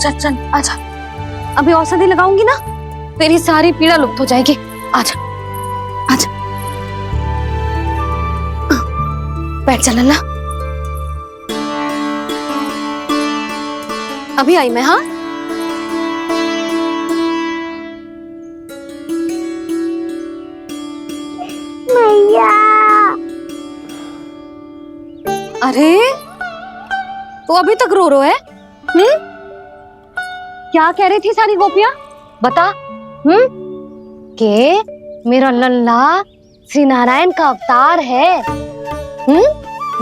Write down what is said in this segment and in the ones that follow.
चल चल आजा, अभी औषधि लगाऊंगी ना तेरी सारी पीड़ा लुप्त हो जाएगी। आजा आजा, बैठ जा लल्ला। अभी आई मैं। हाँ मैया। अरे तू अभी तक रो है? क्या कह रही थी सारी गोपियां? बता। के मेरा लल्ला श्री नारायण का अवतार है,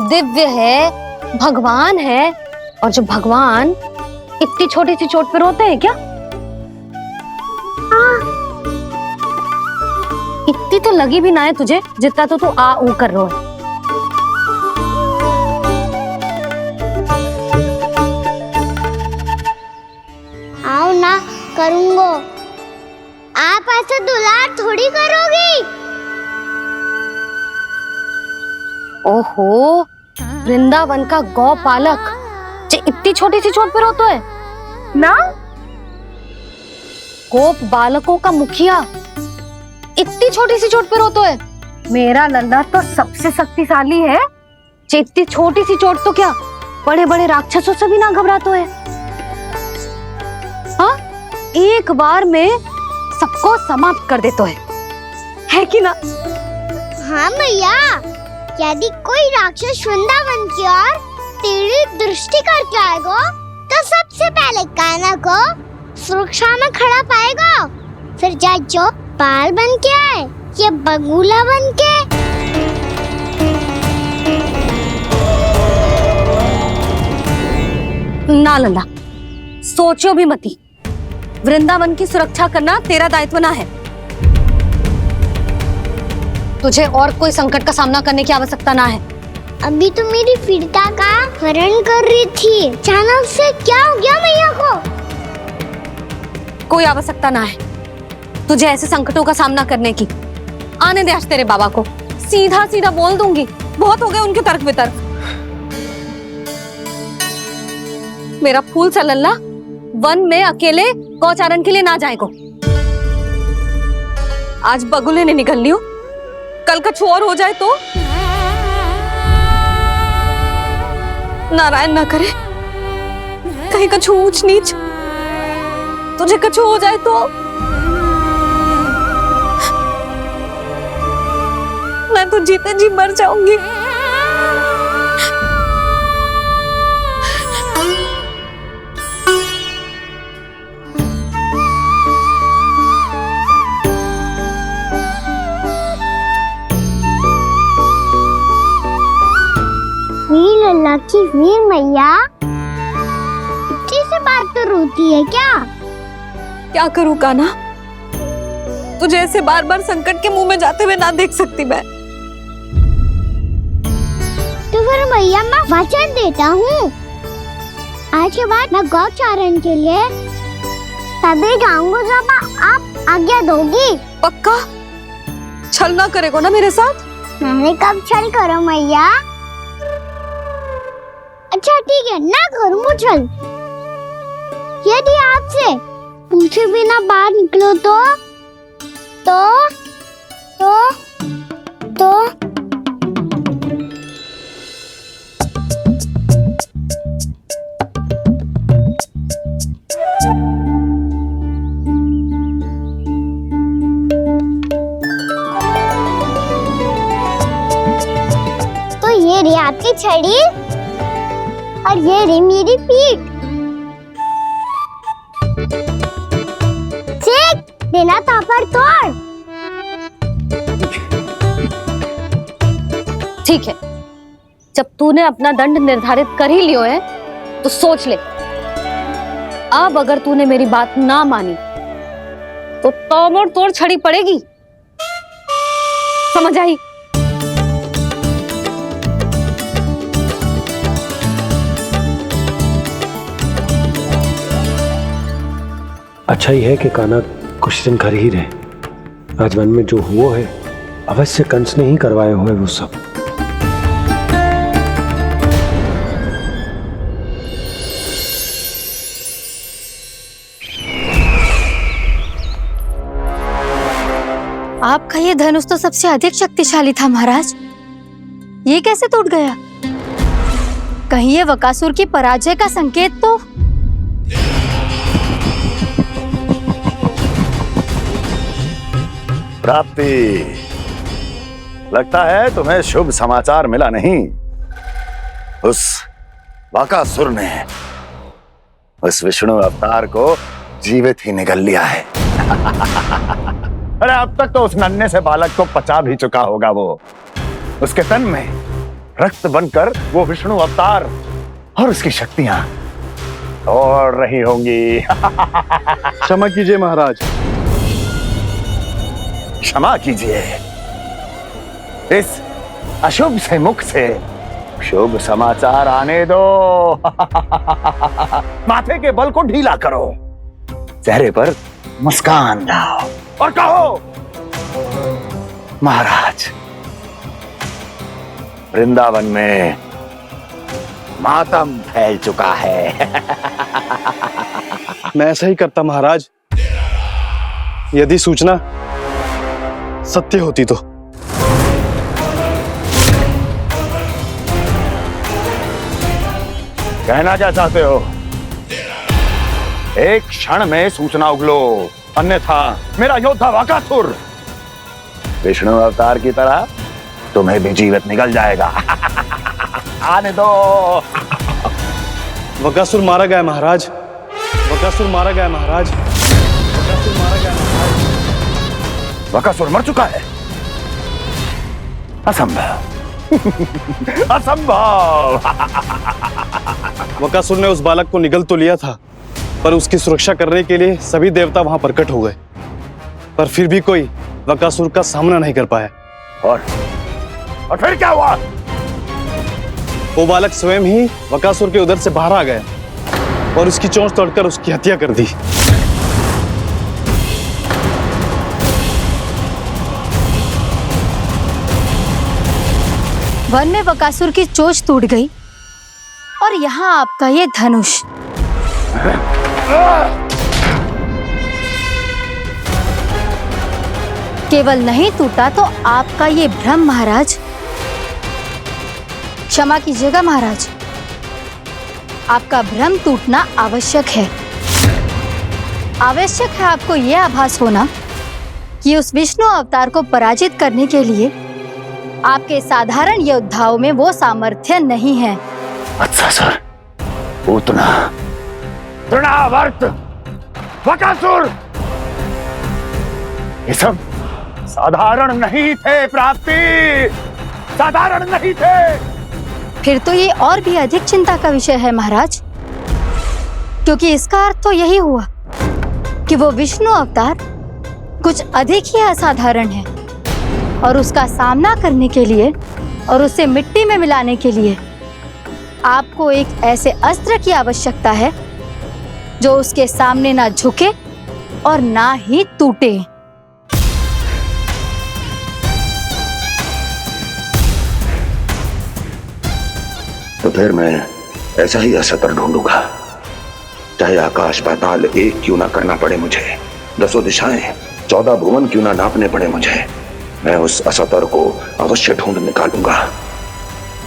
दिव्य है, भगवान है। और जो भगवान इतनी छोटी सी चोट पे रोते हैं क्या? इतनी तो लगी भी ना है तुझे जितना तो तू आ ऊ कर रो है। आओ ना करूंगो, आप ऐसे दुलार थोड़ी करोगी। ओहो, वृंदावन का गौपालक जो इतनी छोटी सी चोट पे रोता है ना? गोप बालकों का मुखिया इतनी छोटी सी चोट पे रोता है? मेरा लल्ला तो सबसे शक्तिशाली है, जो इतनी छोटी सी चोट तो क्या बड़े बड़े राक्षसों से भी ना घबराता है। हाँ, एक बार में सबको समाप्त कर देता है कि ना? हाँ मैया, यदि कोई राक्षस वृंदावन की ओर टेढ़ी दृष्टि करके आएगा तो सबसे पहले कान्हा को सुरक्षा में खड़ा पाएगा, फिर चाहे जो बाल बन के आए या बगुला बन के। ना लल्ला, सोचो भी मती। वृंदावन की सुरक्षा करना तेरा दायित्व ना है। तुझे और कोई संकट का सामना करने की आवश्यकता ना है। अभी तो मेरी पीड़िता का हरण कर रही थी, अचानक से क्या हो गया मैया को? कोई आवश्यकता ना है तुझे ऐसे संकटों का सामना करने की। आने दे आज तेरे बाबा को, सीधा सीधा बोल दूंगी। बहुत हो गए उनके तर्क वितर्क। मेरा फूल सा लल्ला वन में अकेले गौचारण के लिए ना जाए को। आज बगुले ने निकल लियो, कल का छोर हो जाए तो? नारायण ना करे, कहीं कछु ऊंच नीच तुझे कछु हो जाए तो? मैं तो जीते जी मर जाऊंगी। वीर लल्ला की वीर मैया इतनी सी बात तो रोती है क्या? क्या करूं कान्हा, तुझे ऐसे बार बार संकट के मुंह में जाते हुए ना देख सकती मैं। तो फिर मैया मैं वचन देता हूँ, आज के बाद मैं गौचारण के लिए तभी जाऊंगा जब आप आज्ञा दोगी। पक्का? छल ना करेगा ना मेरे साथ? मैंने कब छल करो मैया? अच्छा ठीक है, ना करूँगा छल। यदि आपसे पूछे बिना बाहर निकलो तो ये रही आपकी छड़ी और ये रही मेरी पीठ। चेक देना तापर तोड़। ठीक है, जब तूने अपना दंड निर्धारित कर ही लियो है तो सोच ले, अब अगर तूने मेरी बात ना मानी तो तोड़ तोड़ छड़ी पड़ेगी। समझ आई? अच्छा ही है कि कान्हा कुछ दिन घर ही रहे। राजवन में जो हुआ है अवश्य कंस ने ही करवाए हुए वो सब। आपका ये धनुष तो सबसे अधिक शक्तिशाली था महाराज, ये कैसे टूट गया? कहीं ये बकासुर की पराजय का संकेत तो? प्राप्ति, लगता है तुम्हें शुभ समाचार मिला नहीं। उस बकासुर ने उस विष्णु अवतार को जीवित ही निगल लिया है। अरे अब तक तो उस नन्हे से बालक को पचा भी चुका होगा वो। उसके तन में रक्त बनकर वो विष्णु अवतार और उसकी शक्तियां दौड़ रही होंगी। क्षमा कीजिए महाराज। क्षमा कीजिए, इस अशुभ से मुख से शुभ समाचार आने दो। माथे के बल को ढीला करो, चेहरे पर मुस्कान लाओ और कहो, महाराज, वृंदावन में मातम फैल चुका है। मैं ऐसा ही करता महाराज, यदि सूचना सत्य होती तो। कहना क्या चाहते हो? एक क्षण में सूचना उगलो, अन्यथा मेरा योद्धा बकासुर विष्णु अवतार की तरह तुम्हें भी जीवित निकल जाएगा। आने दो। बकासुर मारा गया महाराज, बकासुर मारा गया महाराज, बकासुर मारा गया महाराज। बकासुर मर चुका है? असंभव। असंभव। बकासुर ने उस बालक को निगल तो लिया था, पर उसकी सुरक्षा करने के लिए सभी देवता वहां प्रकट हो गए, पर फिर भी कोई बकासुर का सामना नहीं कर पाया। और फिर क्या हुआ? वो बालक स्वयं ही बकासुर के उदर से बाहर आ गया और उसकी चोंच तोड़कर उसकी हत्या कर दी। वन में बकासुर की चोंच टूट गई और यहाँ आपका ये धनुष। केवल नहीं टूटा तो आपका ये भ्रम महाराज। क्षमा कीजिएगा महाराज, आपका भ्रम टूटना आवश्यक है। आवश्यक है आपको यह आभास होना कि उस विष्णु अवतार को पराजित करने के लिए आपके साधारण योद्धाओं में वो सामर्थ्य नहीं है। अच्छा सर, उतना तृणावर्त बकासुर ये सब साधारण नहीं थे प्राप्ति, साधारण नहीं थे। फिर तो ये और भी अधिक चिंता का विषय है महाराज, क्योंकि इसका अर्थ तो यही हुआ कि वो विष्णु अवतार कुछ अधिक ही असाधारण है और उसका सामना करने के लिए और उसे मिट्टी में मिलाने के लिए आपको एक ऐसे अस्त्र की आवश्यकता है जो उसके सामने ना झुके और ना ही टूटे। तो फिर मैं ऐसा ही अस्त्र ढूंढूंगा, चाहे आकाश पाताल एक क्यों ना करना पड़े मुझे, 10 दिशाएं 14 भुवन क्यों ना नापने पड़े मुझे। मैं उस अस्त्र को अवश्य ढूंढ निकालूंगा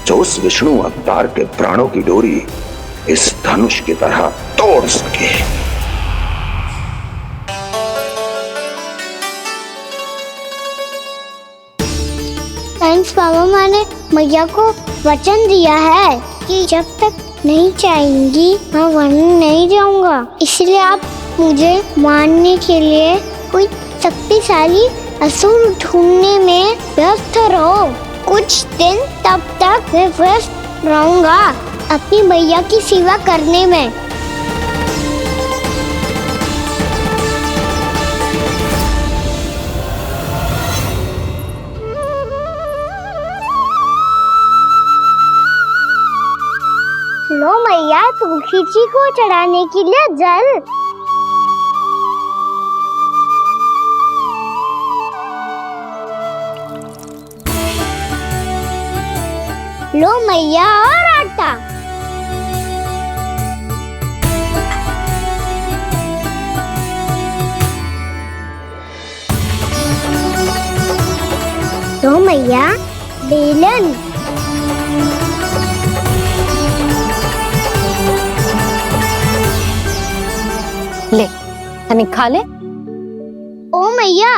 जो उस विष्णु अवतार के प्राणों की डोरी इस धनुष की तरह तोड़ सके। थैंक्स मामा, मैंने मैया को वचन दिया है कि जब तक नहीं चाहेंगी मैं वन नहीं जाऊंगा, इसलिए आप मुझे मारने के लिए कोई शक्तिशाली असुर ढूंढने में व्यस्त रहो। कुछ दिन तब तक मैं व्यस्त रहूंगा अपनी मैया की सेवा करने में। लो मैया, तुलसी जी को चढ़ाने के लिए जल। लो मैया, और आटा। मैया, बेलन। ले तनिक खा ले। ओ मैया,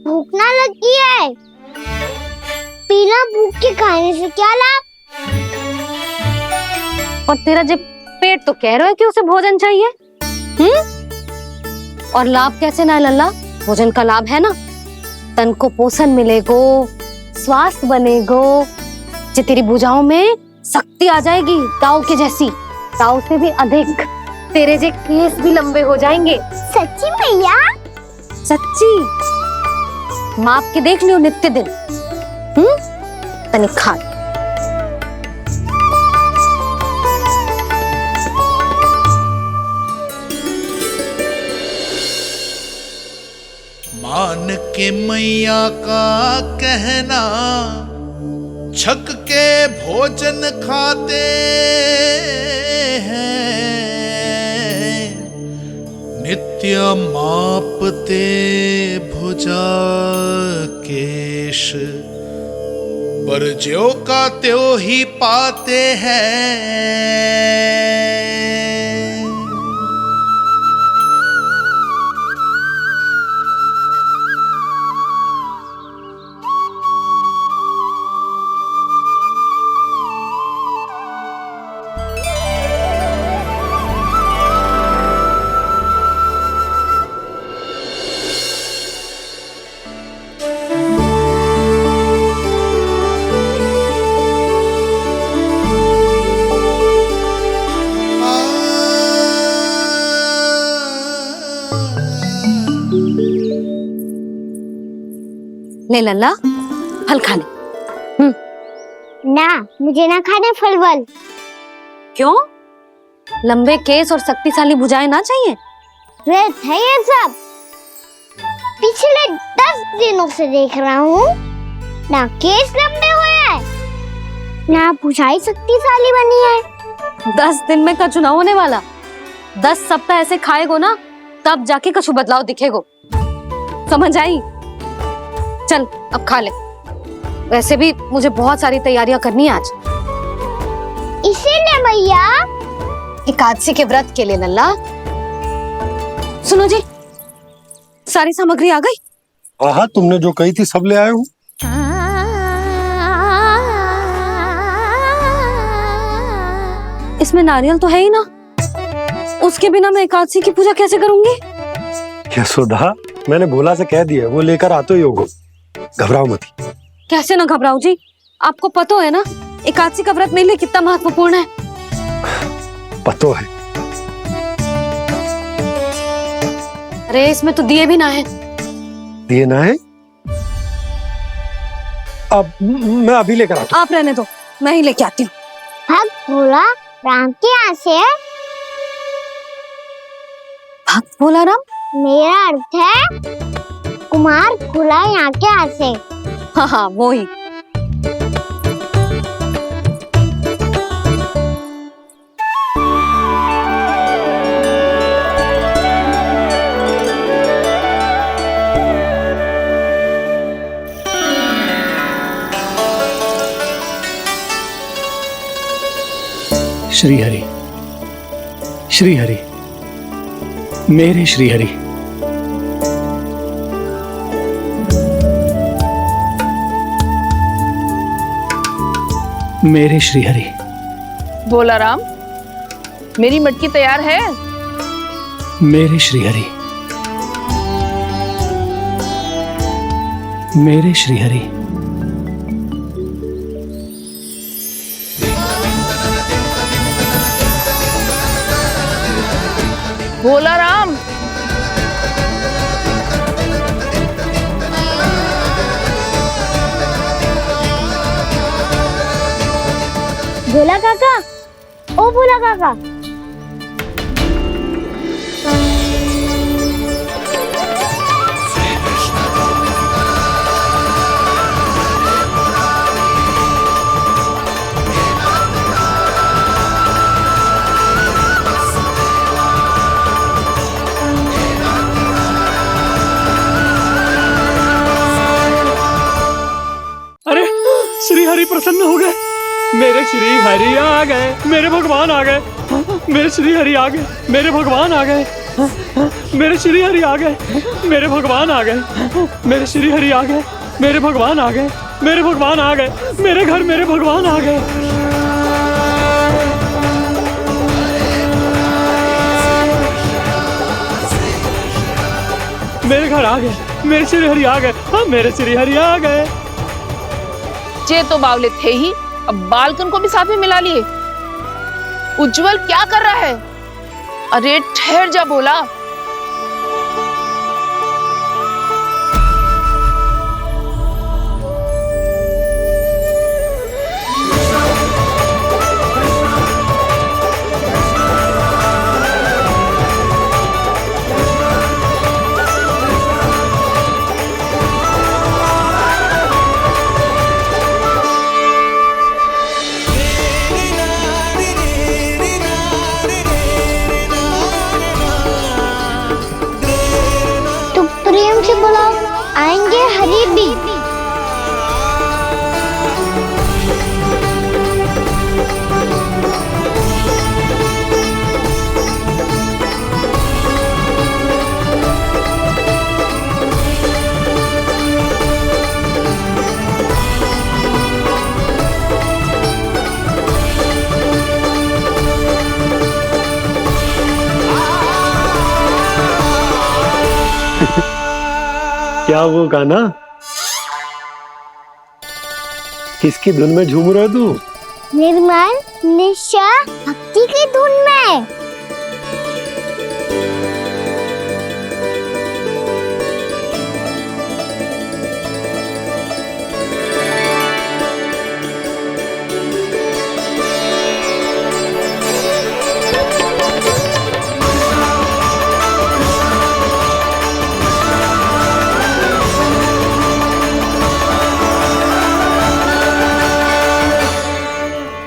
भूख ना लगी है। बिना भूख के खाने से क्या लाभ? और तेरा जब पेट तो कह रहा है कि उसे भोजन चाहिए। और लाभ कैसे ना है लल्ला? भोजन का लाभ है ना, तन को पोषण मिलेगो, स्वास्थ्य बनेगो, जे तेरी भुजाओं में शक्ति आ जाएगी ताऊ के जैसी, ताऊ से भी अधिक। तेरे जे केस भी लंबे हो जाएंगे। सच्ची मैया? सच्ची। माप के देख लियो नित्य दिन। तनिक खा। मान के मैया का कहना, छक के भोजन खाते हैं, नित्य मापते भुजा केश, पर ज्यों का त्यों ही पाते हैं। ले लल्ला, फल खा ले। ना, मुझे ना खाने फल वल। क्यों? लंबे केस और शक्तिशाली भुजाएं ना चाहिए? व्यर्थ है ये सब। पिछले 10 दिनों से देख रहा हूँ, ना केस लंबे हुए हैं, ना भुजाएं शक्तिशाली बनी है। 10 दिन में का चुनाव होने वाला। 10 सप्ताह ऐसे खाएगो ना, तब जाके कछु बदलाव दिखेगो। समझ आई? चल अब खा ले। वैसे भी मुझे बहुत सारी तैयारियां करनी है आज। इसीलिए मैया, एकादशी के व्रत के लिए लल्ला। सुनो जी, सारी सामग्री आ गई? हाँ, तुमने जो कही थी सब ले आए हूँ। इसमें नारियल तो है ही ना, उसके बिना मैं एकादशी की पूजा कैसे करूंगी? यशोदा, मैंने भोला से कह दिया, वो लेकर आते ही होगो। घबराओ मत। कैसे ना घबराओ जी, आपको पता है ना एकादशी का व्रत मेरे लिए कितना महत्वपूर्ण है। पतो है। अरे इसमें तो दिए भी ना है। दिए ना है? अब मैं अभी लेकर आता हूँ। आप रहने दो, मैं ही लेके आती हूँ। भक्त भोला राम के यहाँ से है। भक्त भोला राम? मेरा अर्थ है कुमार भोला यहाँ के यहाँ से। हाँ हाँ, वो ही। श्री हरि, श्री हरि, मेरे श्री हरि। मेरे श्री हरि। भोला राम, मेरी मटकी तैयार है? मेरे श्री हरि। मेरे श्री हरि। भोला राम, भोला काका, ओ भोला काका। अरे मेरे श्री हरि आ गए, मेरे भगवान आ गए, मेरे श्री हरि आ गए, मेरे भगवान आ गए, मेरे श्री हरि आ गए, मेरे भगवान आ गए, मेरे श्री हरि आ गए, मेरे भगवान आ गए, मेरे भगवान आ गए, मेरे घर मेरे भगवान आ गए। मेरे घर आ गए, मेरे श्री हरि आ गए, हाँ मेरे श्री हरि आ गए। ये तो बावले थे ही, अब बालकन को भी साथ में मिला लिए। उज्जवल क्या कर रहा है? अरे ठहर जा बोला। प्रेम से बुलाओ, आएंगे हरी भी। क्या वो गाना? किसकी धुन में झूम रहा तू? निर्मल निशा भक्ति की धुन में।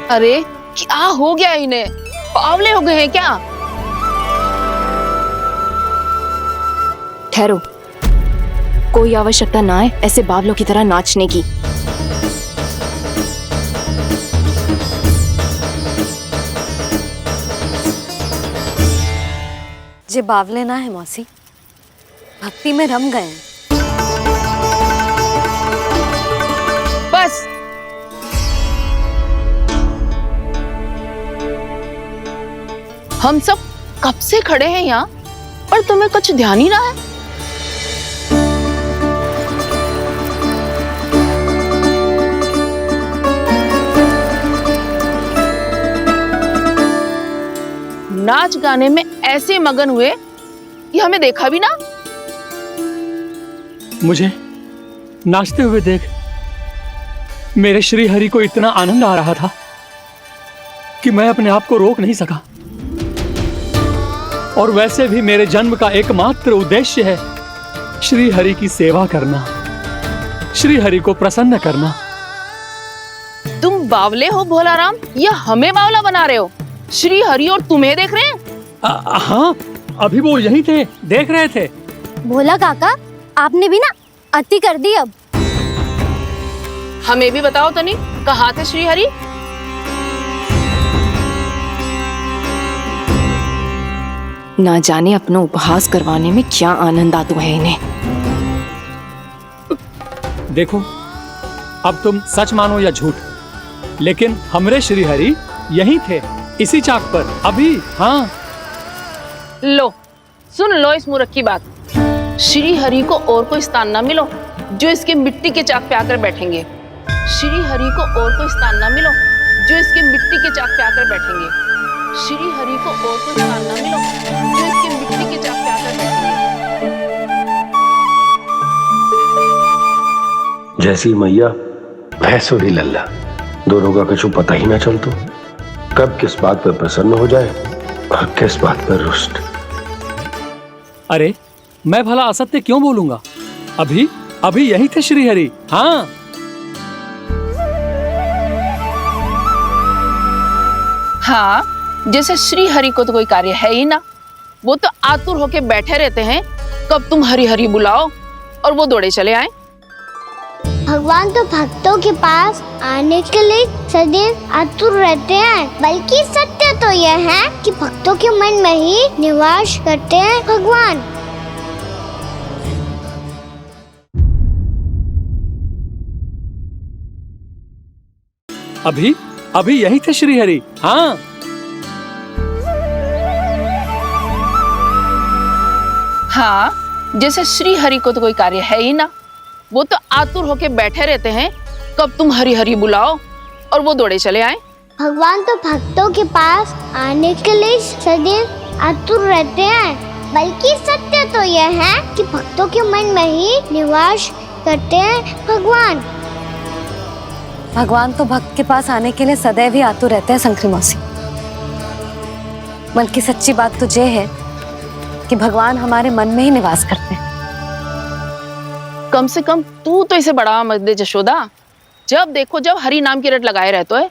अरे क्या हो गया इन्हें? पावले हो गए हैं क्या? ठहरो, कोई आवश्यकता ना है ऐसे बावलों की तरह नाचने की। जे बावले ना है मौसी, भक्ति में रम गए हैं। बस हम सब कब से खड़े हैं यहाँ, पर तुम्हें कुछ ध्यान ही ना है। नाच गाने में ऐसे मगन हुए कि हमें देखा भी ना। मुझे नाचते हुए देख मेरे श्री हरि को इतना आनंद आ रहा था कि मैं अपने आप को रोक नहीं सका। और वैसे भी मेरे जन्म का एकमात्र उद्देश्य है श्री हरि की सेवा करना, श्री हरि को प्रसन्न करना। तुम बावले हो भोलाराम, या हमें बावला बना रहे हो? श्री हरि और तुम्हें देख रहे हैं। हाँ, अभी वो यहीं थे, देख रहे थे। भोला काका, आपने भी ना अति कर दी। अब हमें भी बताओ तनी, कहाँ थे श्री हरि? ना जाने अपना उपहास करवाने में क्या आनंद आता है इन्हें। देखो, अब तुम सच मानो या झूठ, लेकिन हमरे श्री हरि यहीं थे, इसी चाक पर अभी। हाँ, लो सुन लो इस मूर्ख की बात। श्री हरि को और कोई स्थान ना मिलो जो इसके मिट्टी के चाक पे आकर बैठेंगे। श्री हरि को और कोई स्थान ना मिलो जो इसके मिट्टी के चाक पे आकर बैठेंगे। श्री हरि को और कोई स्थान ना मिलो जो इसके मिट्टी के चाक पे आकर बैठेंगे। जैसी मैया भैंसुरी लल्ला, दोनों का कुछ पता ही ना चलतो, कब किस बात पर प्रसन्न हो जाए और किस बात पर रुष्ट। अरे मैं भला असत्य क्यों बोलूंगा? अभी अभी यही थे श्री हरि। हाँ, हाँ, जैसे श्री हरि को तो कोई कार्य है ही ना, वो तो आतुर होके बैठे रहते हैं कब तुम हरि हरि बुलाओ और वो दौड़े चले आए। भगवान तो भक्तों के पास आने के लिए सदैव आतुर रहते हैं, बल्कि सत्य तो यह है कि भक्तों के मन में ही निवास करते हैं भगवान। अभी अभी यही थे श्री हरि। हाँ, हाँ, जैसे श्री हरि को तो कोई कार्य है ही ना, वो तो आतुर होके बैठे रहते हैं कब तुम हरि हरि बुलाओ और वो दौड़े चले आए। भगवान तो भक्तों के पास आने के लिए सदैव आतुर रहते हैं, बल्कि सत्य तो यह है कि भक्तों के मन में ही निवास करते हैं भगवान। भगवान तो भक्त के पास आने के लिए सदैव ही आतुर रहते हैं शंकरी मौसी। बल्कि सच्ची बात तो ये है कि भगवान हमारे मन में ही निवास करते हैं। कम से कम तू तो इसे बढ़ावा मत दे जशोदा। जब देखो जब हरि नाम की रट लगाए रहते है।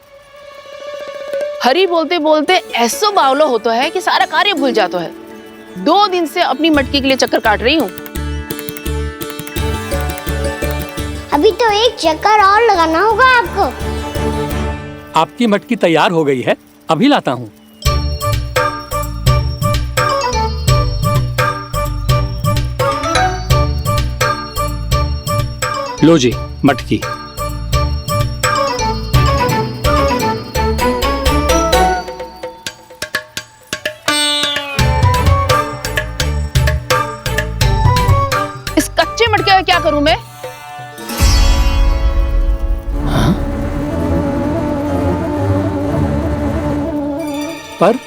हरि बोलते बोलते ऐसो बावलो होता है कि सारा कार्य भूल जाता है। 2 दिन से अपनी मटकी के लिए चक्कर काट रही हूँ। अभी तो एक चक्कर और लगाना होगा आपको। आपकी मटकी तैयार हो गई है, अभी लाता हूँ। लो जी मटकी। इस कच्चे मटके का क्या करूं मैं? पर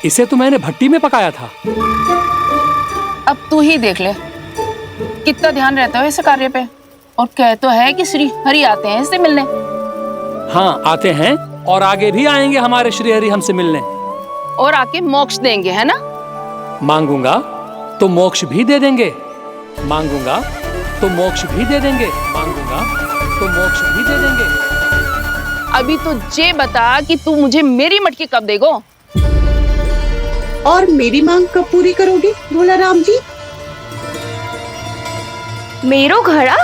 इसे तो मैंने भट्टी में पकाया था। अब तू ही देख ले कितना ध्यान रहता है इस कार्य पे। और कह तो है कि श्री हरि आते हैं इससे मिलने। हाँ आते हैं और आगे भी आएंगे हमारे श्री हरि हमसे मिलने। और आके मोक्ष देंगे, है ना? मांगूंगा तो मोक्ष भी दे देंगे, मांगूंगा तो मोक्ष भी दे देंगे, मांगूंगा तो मोक्ष भी दे देंगे। अभी तो ये बता कि तू मुझे मेरी मटकी कब देगो? और मेरी मांग कब पूरी करोगे भोला राम जी? मेरो घड़ा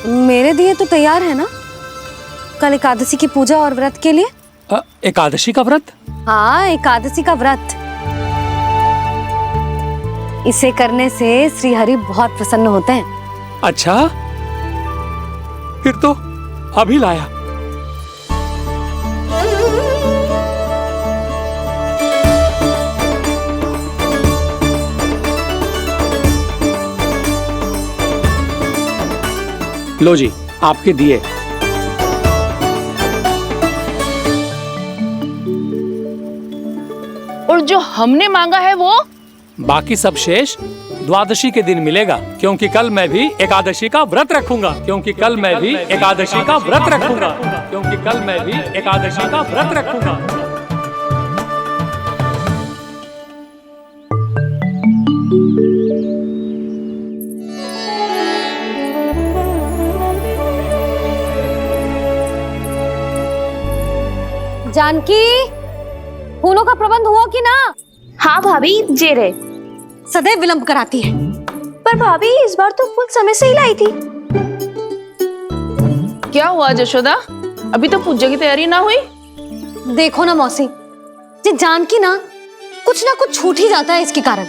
मेरे दिए तो तैयार है ना? कल एकादशी की पूजा और व्रत के लिए। एकादशी का व्रत? हाँ, एकादशी का व्रत। इसे करने से श्री हरि बहुत प्रसन्न होते हैं। अच्छा, फिर तो अभी लाया। लो जी आपके दिए। और जो हमने मांगा है वो? बाकी सब शेष द्वादशी के दिन मिलेगा, क्योंकि कल मैं भी एकादशी का व्रत रखूंगा, क्योंकि कल मैं भी एकादशी का व्रत रखूंगा, क्योंकि कल मैं भी एकादशी का व्रत रखूंगा। जानकी, फूलों का प्रबंध हुआ कि ना? हाँ भाभी, जे रे। सदैव विलंब कराती है। पर भाभी इस बार तो फूल समय से ही लाई थी। क्या हुआ जशोदा? अभी तो पूजा की तैयारी ना हुई? देखो ना मौसी, ये जानकी ना कुछ छूट ही जाता है इसके कारण।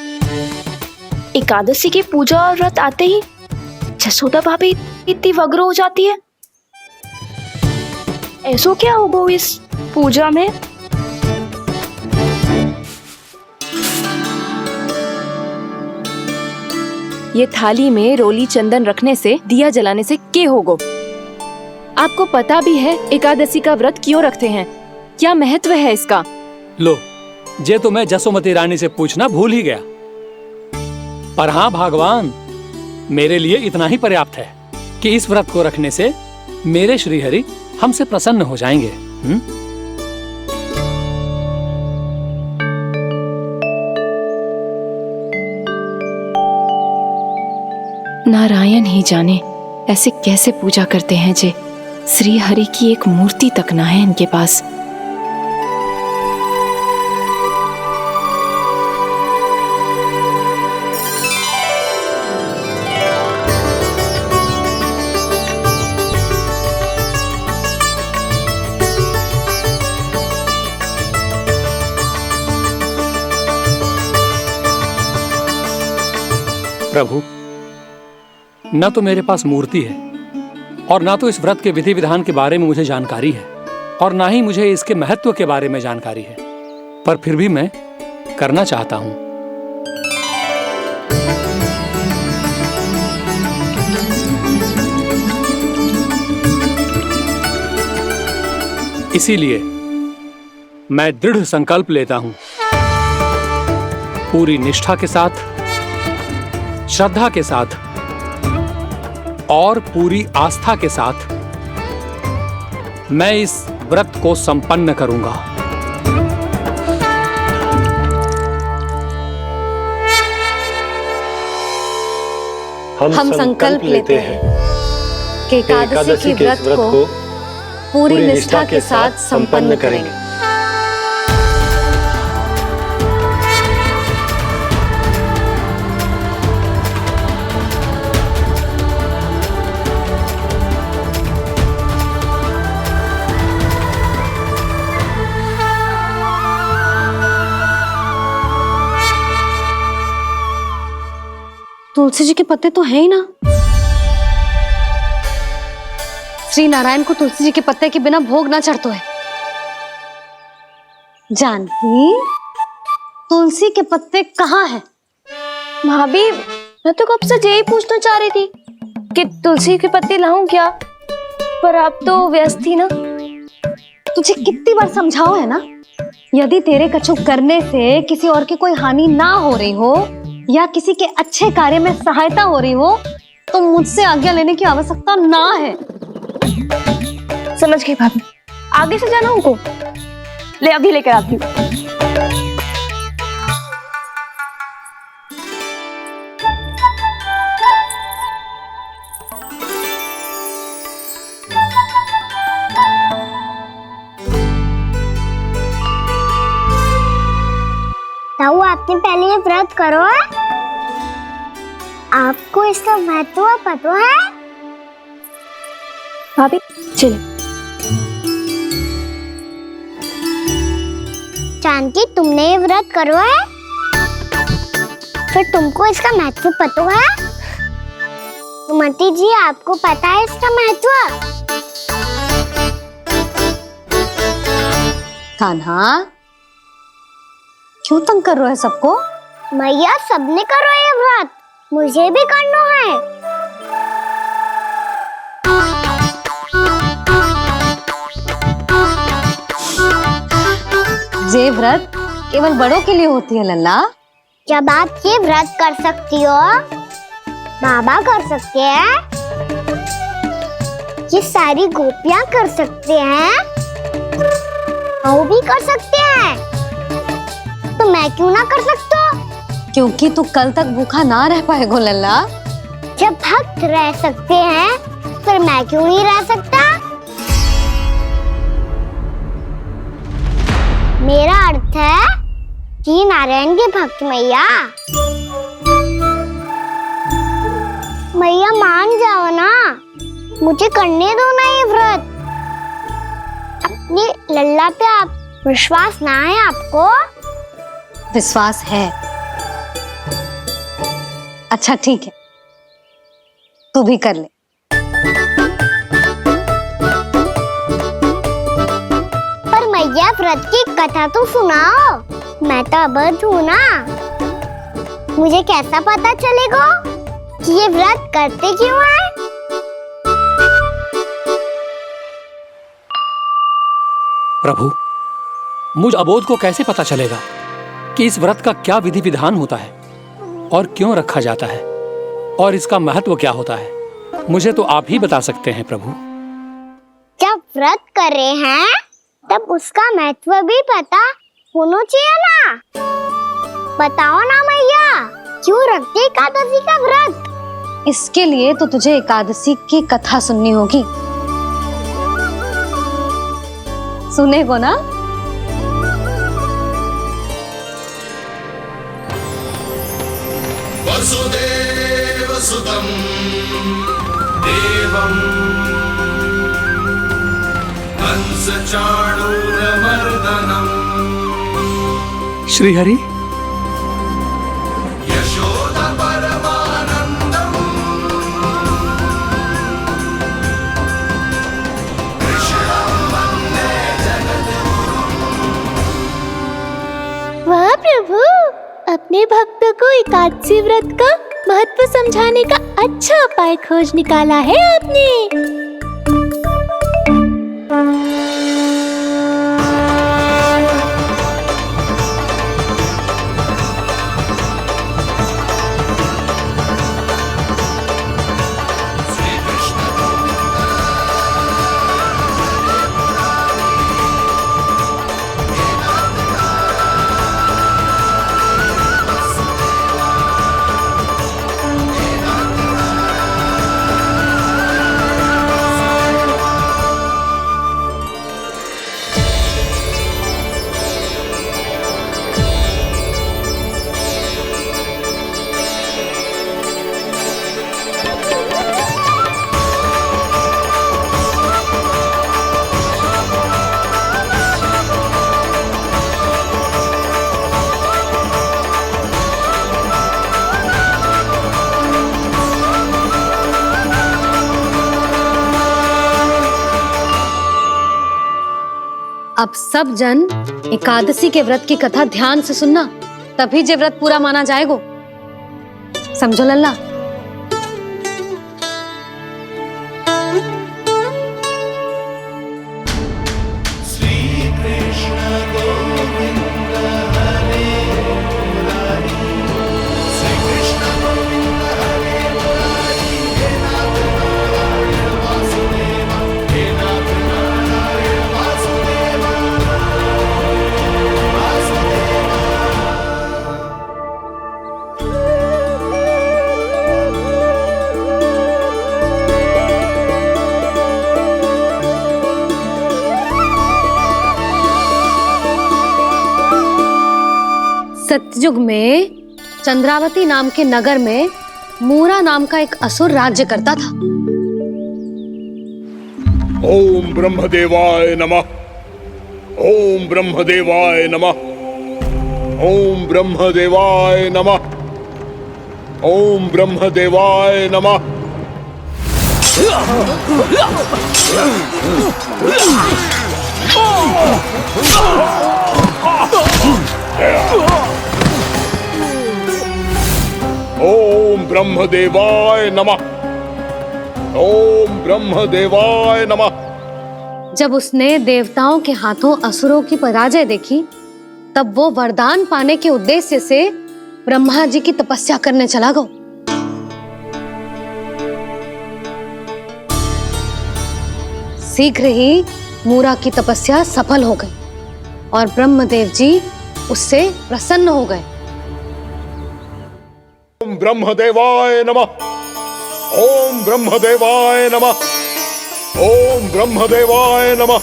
एकादशी की पूजा और व्रत आते ही जसोदा भाभी इतनी वग्र हो जाती है। ऐसो क्या होगा इस पूजा में? ये थाली में रोली चंदन रखने से, दिया जलाने से के होगो? आपको पता भी है एकादशी का व्रत क्यों रखते हैं? क्या महत्व है इसका? लो, जे तो मैं जसोमती रानी से पूछना भूल ही गया। पर हाँ भगवान, मेरे लिए इतना ही पर्याप्त है कि इस व्रत को रखने से मेरे श्री हरि हमसे प्रसन्न हो जाएंगे। नारायण ही जाने ऐसे कैसे पूजा करते हैं जे श्री हरि की एक मूर्ति तक ना है इनके पास। प्रभु, न तो मेरे पास मूर्ति है और ना तो इस व्रत के विधि विधान के बारे में मुझे जानकारी है और ना ही मुझे इसके महत्व के बारे में जानकारी है, पर फिर भी मैं करना चाहता हूं। इसीलिए मैं दृढ़ संकल्प लेता हूं, पूरी निष्ठा के साथ, श्रद्धा के साथ और पूरी आस्था के साथ मैं इस व्रत को संपन्न करूंगा। हम संकल्प लेते हैं कि एकादशी के व्रत को पूरी निष्ठा के साथ संपन्न करेंगे। तुलसी जी के पत्ते तो हैं ही ना। श्री नारायण को तुलसी जी के पत्ते के बिना भोग ना चढ़तो है। जानकी, तुलसी के पत्ते कहाँ हैं? भाभी, मैं तो कब से यही पूछना चाह रही थी कि तुलसी के पत्ते लाऊं क्या, पर आप तो व्यस्त थी ना। तुझे कितनी बार समझाओ है ना, यदि तेरे कछु करने से किसी और की कोई हानि ना हो रही हो या किसी के अच्छे कार्य में सहायता हो रही हो तो मुझसे आज्ञा लेने की आवश्यकता ना है। समझ गई भाभी, आगे से जाना उनको। ले अभी लेकर आती हूँ। ताऊ, आपने पहले ये व्रत करो है? आपको इसका महत्व पता है? भाभी चले। जानकी, तुमने ये व्रत करो है, फिर तुमको इसका महत्व पता है? सुमति जी, आपको पता है इसका महत्व? कान्हा, क्यों तंग कर रहे हो सबको? मैया, सबने करो ये व्रत, मुझे भी करना है। ये व्रत केवल बड़ों के लिए होती है लल्ला। जब आप ये व्रत कर सकती हो, बाबा कर सकते हैं, ये सारी गोपियां कर सकते हैं, वो भी कर सकते हैं, तो मैं क्यों ना कर सकता? क्योंकि तू कल तक भूखा ना रह पाएगो लल्ला। जब भक्त रह सकते हैं, फिर मैं क्यों नहीं रह सकता? मेरा अर्थ है कि नारायण के भक्त मैया। मैया, मान जाओ ना, मुझे करने दो ना ये व्रत। अपनी लल्ला पे आप विश्वास ना है आपको? विश्वास है। अच्छा ठीक है, तू भी कर ले। पर मैया, व्रत की कथा तो सुनाओ, मैं तो अबध हूँ ना। मुझे कैसा पता चलेगा कि ये व्रत करते क्यों हैं? प्रभु, मुझ अबोध को कैसे पता चलेगा कि इस व्रत का क्या विधि विधान होता है और क्यों रखा जाता है और इसका महत्व क्या होता है? मुझे तो आप ही बता सकते हैं प्रभु। जब व्रत कर रहे हैं तब उसका महत्व भी पता होना चाहिए ना। बताओ ना मैया, क्यों रखते एकादशी का व्रत? इसके लिए तो तुझे एकादशी की कथा सुननी होगी। सुनेगो ना? वसुदेव सुतं देवं कंस चाणूरमर्दनम् श्रीहरि, यशोदा परमानंदं प्रभु, अपने भक्तों को एकादशी व्रत का महत्व समझाने का अच्छा उपाय खोज निकाला है आपने। अब सब जन एकादशी के व्रत की कथा ध्यान से सुनना, तभी जे व्रत पूरा माना जाएगा। समझो लल्ला। सतयुग में चंद्रावती नाम के नगर में मूरा नाम का एक असुर राज्य करता था। ओम ब्रह्मदेवाय नमः। ओम ब्रह्मदेवाय नमः। ओम ब्रह्मदेवाय नमः। ओम ब्रह्मदेवाय नमः। ओम ब्रह्मदेवाय नमः। ओम ब्रह्मदेवाय नमः। जब उसने देवताओं के हाथों असुरों की पराजय देखी, तब वो वरदान पाने के उद्देश्य से ब्रह्मा जी की तपस्या करने चला गया। शीघ्र ही मूरा की तपस्या सफल हो गई और ब्रह्मदेव जी उससे प्रसन्न हो गए। ओम ब्रह्मदेवाय नमः। ओम ब्रह्मदेवाय नमः। ओम ब्रह्मदेवाय नमः।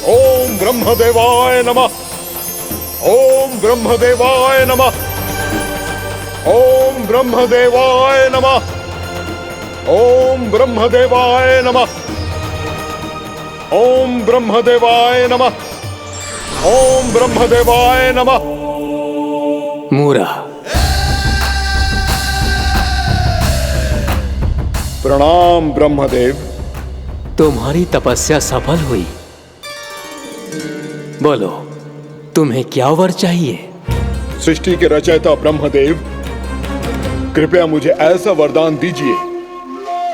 ओम ब्रह्मदेवाय नमः। ओम ब्रह्मदेवाय नमः। ओम ब्रह्मदेवाय नमः। ओम ब्रह्मदेवाय नमः। ओम ब्रह्मदेवाय नमः। ओम ब्रह्मदेवाय नमः। मूरा, प्रणाम ब्रह्मदेव। तुम्हारी तपस्या सफल हुई। बोलो, तुम्हें क्या वर चाहिए? सृष्टि के रचयिता ब्रह्मदेव, कृपया मुझे ऐसा वरदान दीजिए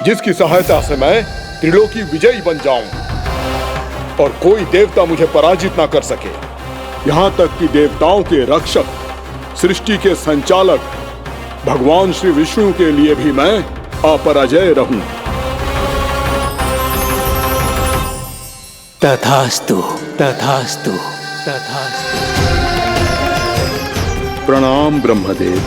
जिसकी सहायता से मैं त्रिलोकी विजयी बन जाऊं और कोई देवता मुझे पराजित ना कर सके। यहां तक कि देवताओं के रक्षक, सृष्टि के संचालक भगवान श्री विष्णु के लिए भी मैं अपराजय रहूं। तथास्तु, तथास्तु, तथास्तु। प्रणाम ब्रह्मदेव।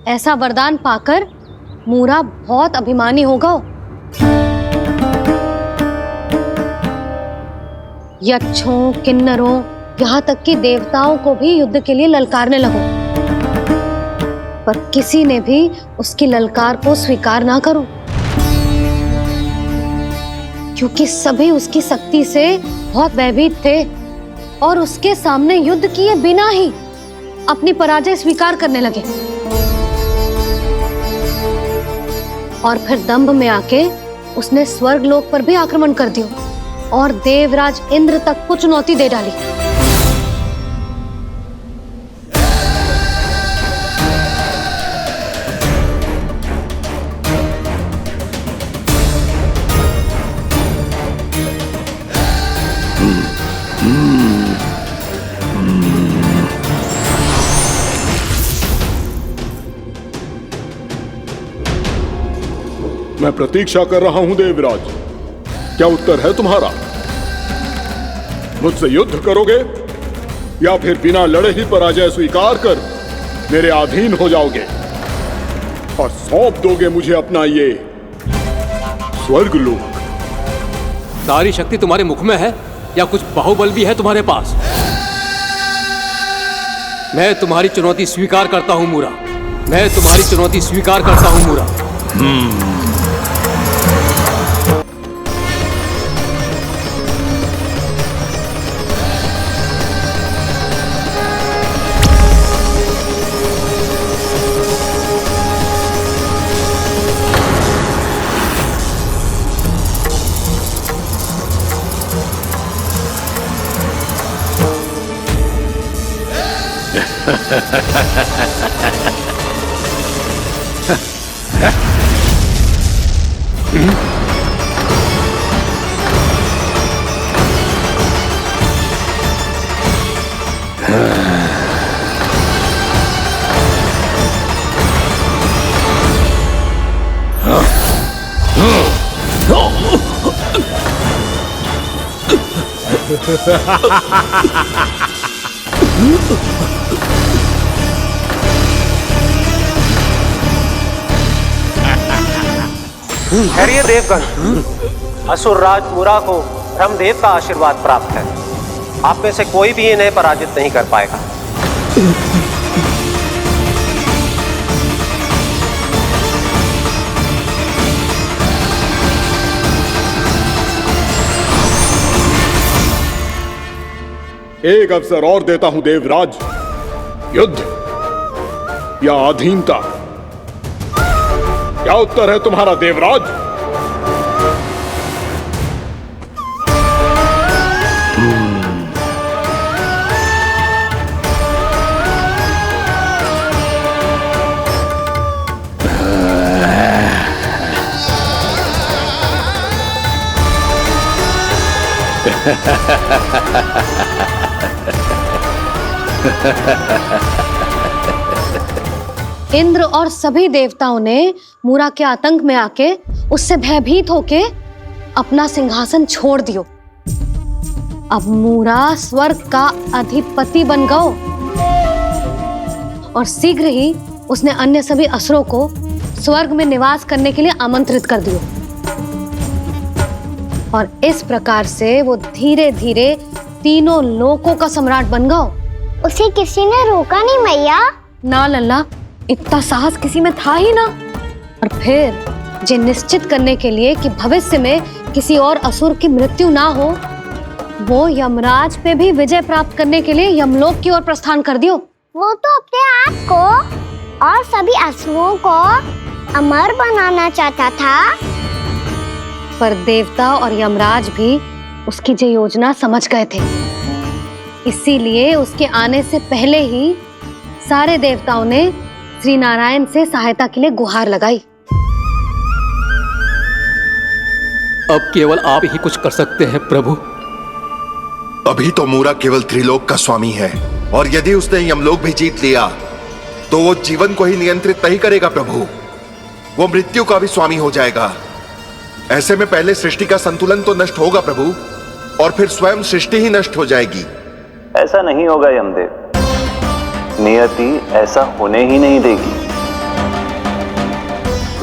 ऐसा वरदान पाकर मूरा बहुत अभिमानी होगा। यक्षों, किन्नरों, यहाँ तक कि देवताओं को भी युद्ध के लिए ललकारने लगो, पर किसी ने भी उसकी ललकार को स्वीकार ना करो, क्योंकि सभी उसकी शक्ति से बहुत भयभीत थे और उसके सामने युद्ध किए बिना ही अपनी पराजय स्वीकार करने लगे और फिर दंभ में आके उसने स्वर्ग लोक पर भी आक्रमण कर दिया और देवराज इंद्र तक को चुनौती दे डाली। मैं प्रतीक्षा कर रहा हूं देवराज, क्या उत्तर है तुम्हारा? मुझसे युद्ध करोगे या फिर बिना लड़े ही पराजय स्वीकार कर मेरे अधीन हो जाओगे और सौंप दोगे मुझे अपना ये स्वर्ग लोक? सारी शक्ति तुम्हारे मुख में है या कुछ बाहुबल भी है तुम्हारे पास? मैं तुम्हारी चुनौती स्वीकार करता हूं मूरा, मैं तुम्हारी चुनौती स्वीकार करता हूं मूरा। ठहरिए देवगण, असुर राज मुरा को ब्रह्मदेव का आशीर्वाद प्राप्त है। आप में से कोई भी इन्हें पराजित नहीं कर पाएगा। एक अवसर और देता हूं देवराज, युद्ध या अधीनता, क्या उत्तर है तुम्हारा देवराज? इंद्र और सभी देवताओं ने मूरा के आतंक में आके उससे भयभीत होके अपना सिंहासन छोड़ दियो। अब मूरा स्वर्ग का अधिपति बन गयो और शीघ्र ही उसने अन्य सभी असुरों को स्वर्ग में निवास करने के लिए आमंत्रित कर दियो और इस प्रकार से वो धीरे धीरे तीनों लोकों का सम्राट बन गयो। उसे किसी ने रोका नहीं मैया? ना लल्ला, इतना साहस किसी में था ही ना। और फिर ये निश्चित करने के लिए कि भविष्य में किसी और असुर की मृत्यु ना हो, वो यमराज पे भी विजय प्राप्त करने के लिए यमलोक की ओर प्रस्थान कर दियो। वो तो अपने आप को और सभी असुरों को अमर बनाना चाहता था, पर देवता और यमराज भी उसकी ये योजना समझ गए थे। इसीलिए उसके आने से पहले ही सारे देवताओं ने श्री नारायण से सहायता के लिए गुहार लगाई। अब केवल आप ही कुछ कर सकते हैं प्रभु। अभी तो मूरा केवल त्रिलोक का स्वामी है और यदि उसने यमलोक भी जीत लिया तो वो जीवन को ही नियंत्रित नहीं करेगा प्रभु, वो मृत्यु का भी स्वामी हो जाएगा। ऐसे में पहले सृष्टि का संतुलन तो नष्ट होगा प्रभु और फिर स्वयं सृष्टि ही नष्ट हो जाएगी। ऐसा नहीं होगा यमदेव, नियति ऐसा होने ही नहीं देगी।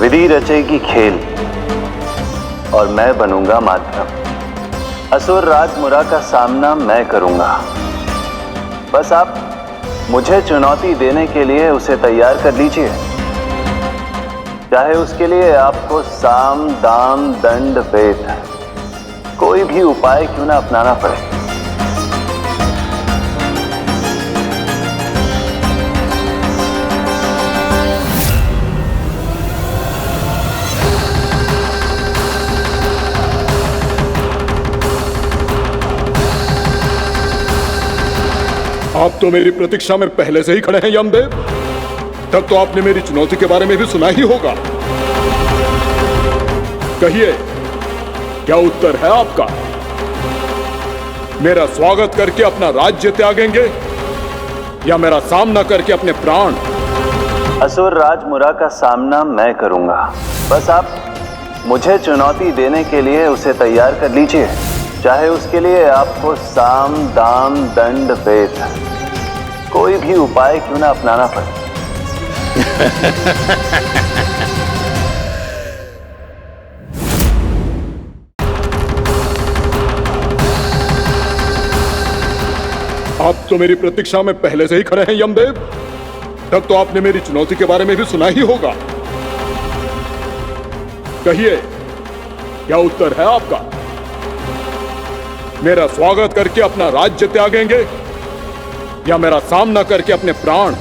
विधि रचेगी खेल और मैं बनूंगा माध्यम। असुर राज मुरा का सामना मैं करूंगा। बस आप मुझे चुनौती देने के लिए उसे तैयार कर लीजिए, चाहे उसके लिए आपको साम दाम दंड भेद कोई भी उपाय क्यों ना अपनाना पड़े। आप तो मेरी प्रतीक्षा में पहले से ही खड़े हैं यमदेव। तब तो आपने मेरी चुनौती के बारे में भी सुना ही होगा। कहिए, क्या उत्तर है आपका? मेरा स्वागत करके अपना राज्य त्यागेंगे या मेरा सामना करके अपने प्राण? असुर राज मुरा का सामना मैं करूंगा। बस आप मुझे चुनौती देने के लिए उसे तैयार कर लीजिए, चाहे उसके लिए आपको साम दाम दंड भेद कोई भी उपाय क्यों ना अपनाना पड़े। आप तो मेरी प्रतीक्षा में पहले से ही खड़े हैं यमदेव। तब तो आपने मेरी चुनौती के बारे में भी सुना ही होगा। कहिए, क्या उत्तर है आपका? मेरा स्वागत करके अपना राज्य त्यागेंगे या मेरा सामना करके अपने प्राण?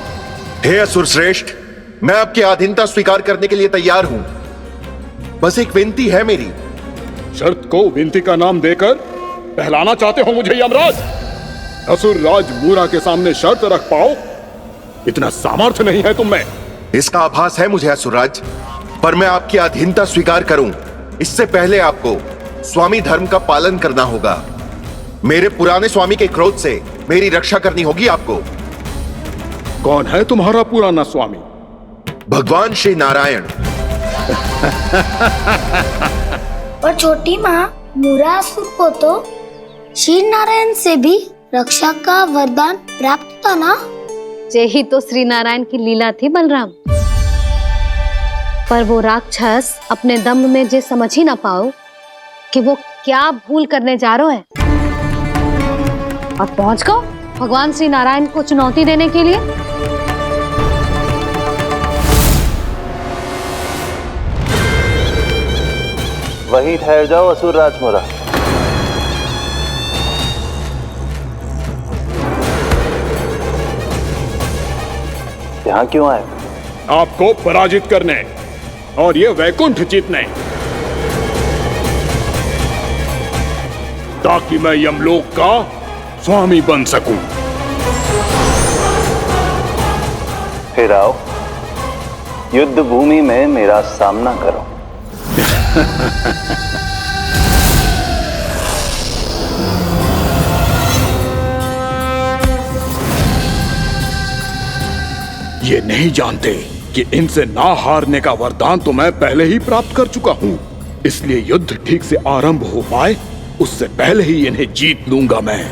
हे असुर श्रेष्ठ, मैं आपकी अधीनता स्वीकार करने के लिए तैयार हूं। बस एक विनती है मेरी। शर्त को विनती का नाम देकर बहलाना चाहते हो मुझे यमराज? असुर राज मूरा के सामने शर्त रख पाओ, इतना सामर्थ्य नहीं है तुम में। इसका आभास है मुझे असुरराज, पर मैं आपकी अधीनता स्वीकार करूं इससे पहले आपको स्वामी धर्म का पालन करना होगा। मेरे पुराने स्वामी के क्रोध से मेरी रक्षा करनी होगी आपको। कौन है तुम्हारा पुराना स्वामी? भगवान श्री नारायण। और छोटी माँ, मूरासुर को तो श्री नारायण से भी रक्षा का वरदान प्राप्त था ना? यही तो श्री नारायण की लीला थी बलराम। पर वो राक्षस अपने दम में जे समझ ही ना पाओ कि वो क्या भूल करने जा रहा है। अब पहुंच गो भगवान श्री नारायण को चुनौती देने के लिए। वहीं ठहर जाओ असुर राज मुरा। यहां क्यों आए? आपको पराजित करने और ये वैकुंठ जीतने, ताकि मैं यमलोक का स्वामी बन सकूं। फिर आओ, युद्ध भूमि में मेरा सामना करो। ये नहीं जानते कि इनसे ना हारने का वरदान तो मैं पहले ही प्राप्त कर चुका हूं, इसलिए युद्ध ठीक से आरंभ हो पाए उससे पहले ही इन्हें जीत लूंगा मैं।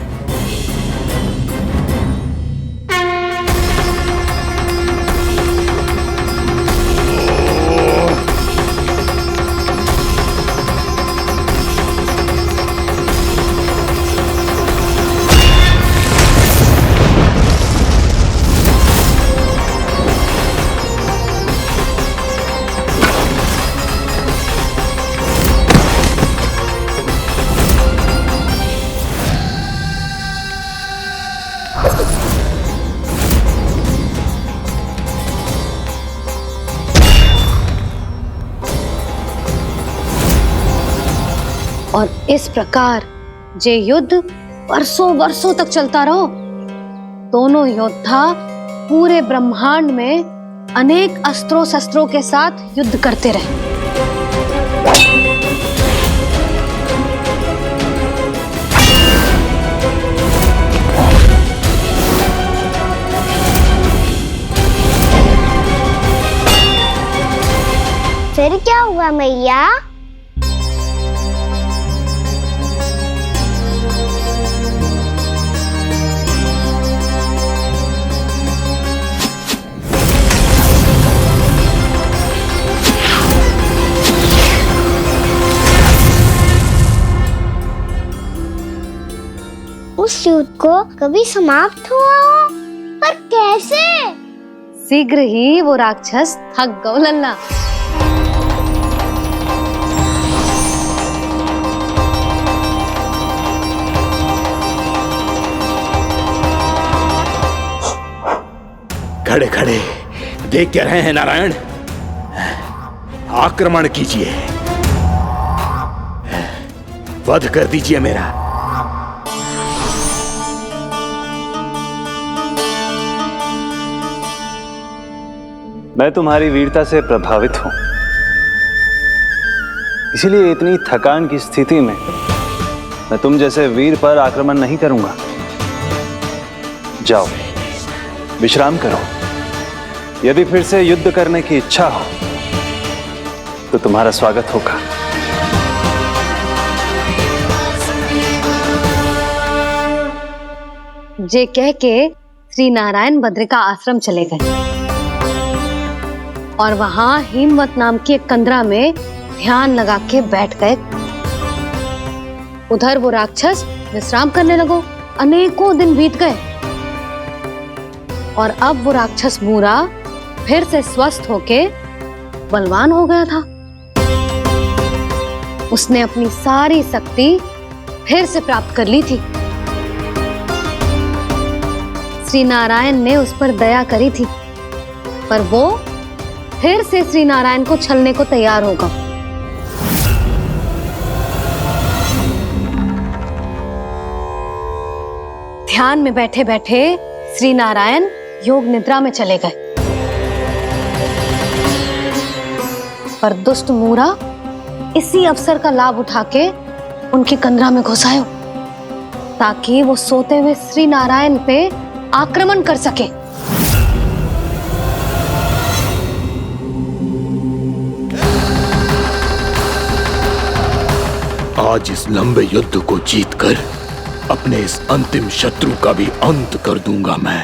और इस प्रकार ये युद्ध वर्षों वर्षों तक चलता रहो। दोनों योद्धा पूरे ब्रह्मांड में अनेक अस्त्रों शस्त्रों के साथ युद्ध करते रहे। फिर क्या हुआ मैया? उस युद्ध को कभी समाप्त हुआ हो, पर कैसे? शीघ्र ही वो राक्षस थक गौ लल्ला। खड़े खड़े देख क्या रहे हैं नारायण? आक्रमण कीजिए, वध कर दीजिए मेरा। मैं तुम्हारी वीरता से प्रभावित हूं, इसीलिए इतनी थकान की स्थिति में मैं तुम जैसे वीर पर आक्रमण नहीं करूंगा। जाओ, विश्राम करो। यदि फिर से युद्ध करने की इच्छा हो तो तुम्हारा स्वागत होगा। जे कह के श्री नारायण बद्रिका आश्रम चले गए और वहां हिमवत नाम की एक कंदरा में ध्यान लगा के बैठ गए। उधर वो राक्षस विश्राम करने लगो। अनेकों दिन बीत गए और अब वो राक्षस मूरा फिर से स्वस्थ होके बलवान हो गया था। उसने अपनी सारी शक्ति फिर से प्राप्त कर ली थी। श्री नारायण ने उस पर दया करी थी, पर वो फिर से श्री नारायण को छलने को तैयार होगा। ध्यान में बैठे बैठे श्री नारायण योग निद्रा में चले गए, पर दुष्ट मूरा इसी अवसर का लाभ उठा के उनकी कंदरा में घुस आयो ताकि वो सोते हुए श्री नारायण पे आक्रमण कर सके। आज इस लंबे युद्ध को जीतकर अपने इस अंतिम शत्रु का भी अंत कर दूंगा मैं।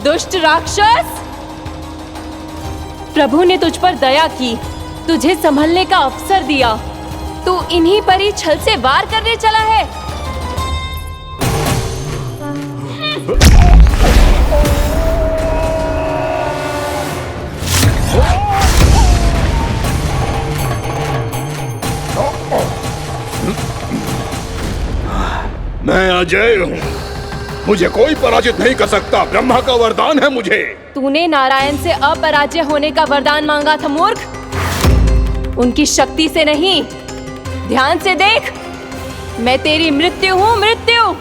दुष्ट राक्षस, प्रभु ने तुझ पर दया की, तुझे संभलने का अवसर दिया। तू इन्हीं पर ही छल से वार करने चला है। मैं अजय हूँ, मुझे कोई पराजित नहीं कर सकता। ब्रह्मा का वरदान है मुझे। तूने नारायण से अपराजय होने का वरदान मांगा था मूर्ख, उनकी शक्ति से नहीं। ध्यान से देख, मैं तेरी मृत्यु हूँ, मृत्यु।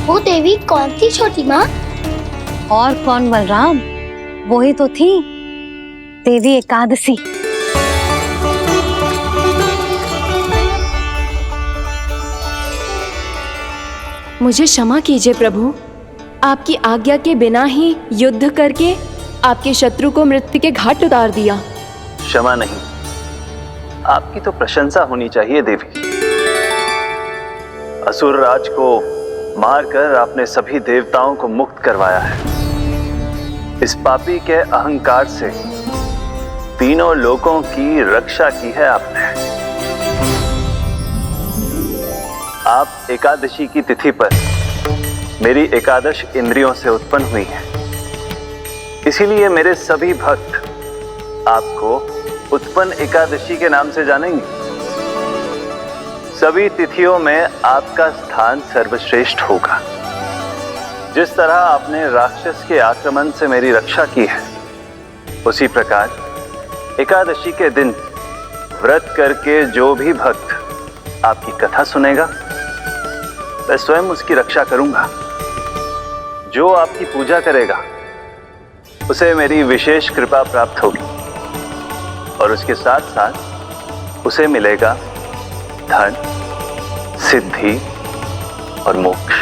वो देवी कौन थी छोटी माँ? और कौन बलराम, वही तो थी देवी एकादशी। मुझे क्षमा कीजिए प्रभु, आपकी आज्ञा के बिना ही युद्ध करके आपके शत्रु को मृत्यु के घाट उतार दिया। क्षमा नहीं, आपकी तो प्रशंसा होनी चाहिए देवी। असुर राज को मारकर आपने सभी देवताओं को मुक्त करवाया है। इस पापी के अहंकार से तीनों लोकों की रक्षा की है आपने। आप एकादशी की तिथि पर मेरी एकादश इंद्रियों से उत्पन्न हुई हैं। इसीलिए मेरे सभी भक्त आपको उत्पन्न एकादशी के नाम से जानेंगे। सभी तिथियों में आपका स्थान सर्वश्रेष्ठ होगा। जिस तरह आपने राक्षस के आक्रमण से मेरी रक्षा की है, उसी प्रकार एकादशी के दिन व्रत करके जो भी भक्त आपकी कथा सुनेगा, मैं स्वयं उसकी रक्षा करूंगा। जो आपकी पूजा करेगा उसे मेरी विशेष कृपा प्राप्त होगी और उसके साथ साथ उसे मिलेगा धन, सिद्धि और मोक्ष।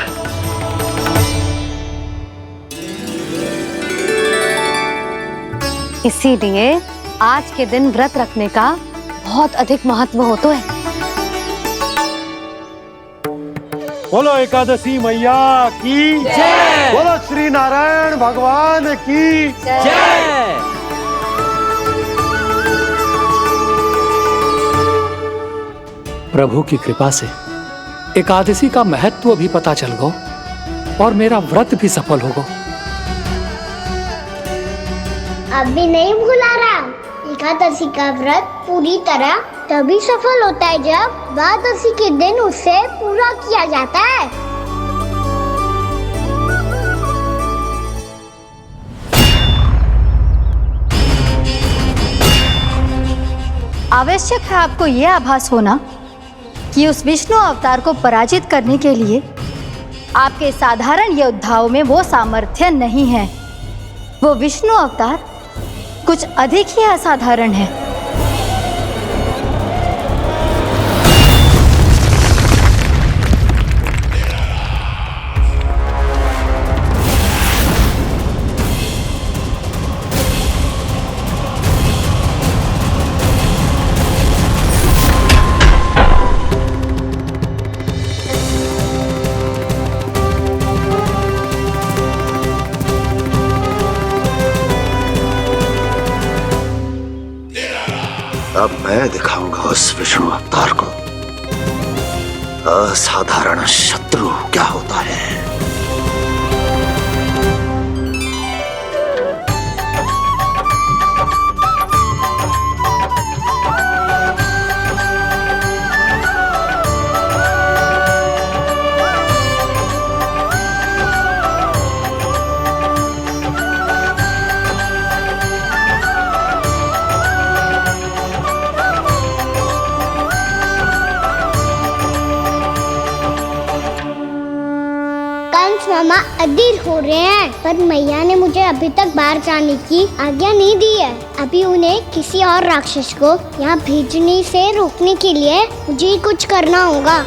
इसीलिए आज के दिन व्रत रखने का बहुत अधिक महत्व होता है। बोलो एकादशी मैया की जय। बोलो श्री नारायण भगवान की जय। प्रभु की कृपा से एकादशी का महत्व भी पता चल गो और मेरा व्रत भी सफल हो गो। अभी नहीं भूला राम, एकादशी का व्रत पूरी तरह तभी सफल होता है जब द्वादशी के दिन उसे पूरा किया जाता है। आवश्यक है आपको यह आभास होना कि उस विष्णु अवतार को पराजित करने के लिए आपके साधारण योद्धाओं में वो सामर्थ्य नहीं है। वो विष्णु अवतार कुछ अधिक ही असाधारण है। अब मैं दिखाऊंगा उस विष्णु अवतार को असाधारण शत्रु क्या होता है। मामा अधीर हो रहे हैं, पर मैया ने मुझे अभी तक बाहर जाने की आज्ञा नहीं दी है। अभी उन्हें किसी और राक्षस को यहाँ भेजने से रोकने के लिए मुझे ही कुछ करना होगा।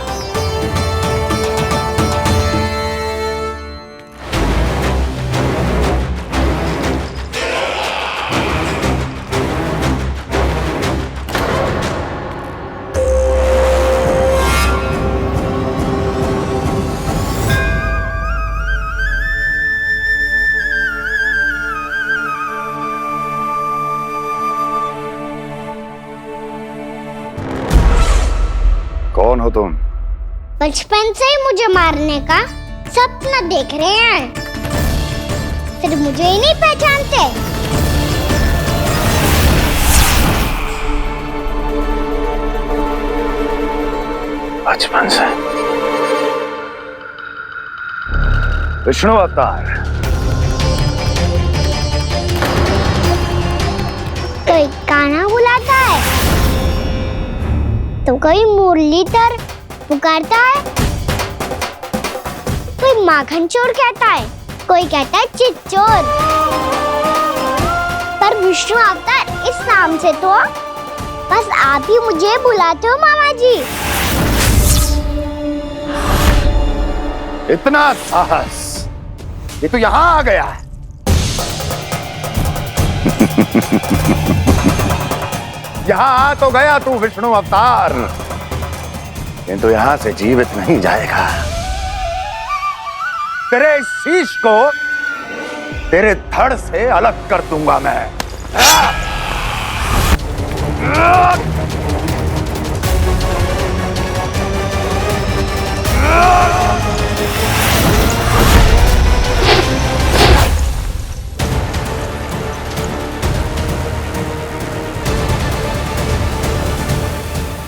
कौन हो तुम? बचपन से ही मुझे मारने का सपना देख रहे हैं, फिर मुझे ही नहीं पहचानते। बचपन से विष्णु अवतार। कोई कान्हा बुलाता है तो कोई मुरलीधर पुकारता है, कोई माखन चोर कहता है, कोई कहता है चिच्चोर। पर विष्णु अवतार इस नाम से तो बस आप ही मुझे बुलाते हो मामा जी। इतना साहस, ये तो यहाँ आ गया है। यहाँ आ तो गया तू विष्णु अवतार, किंतु यहाँ से जीवित नहीं जाएगा। तेरे इस शीश को तेरे धड़ से अलग कर दूंगा मैं।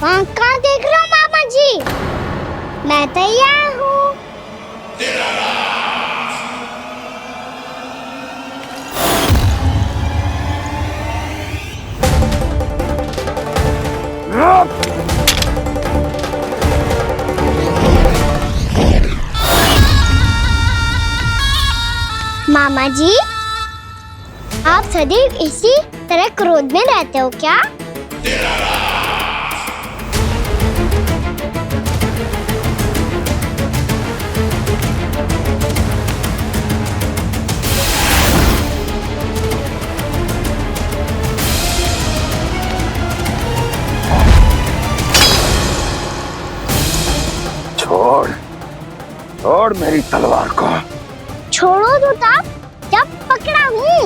वहाँ कहाँ देख रहे हो मामा जी? मैं तैयार हूँ। मामा जी, आप सदैव इसी तरह क्रोध में रहते हो क्या? छोड़ मेरी तलवार को। छोड़ो तो तब जब पकड़ा हूँ।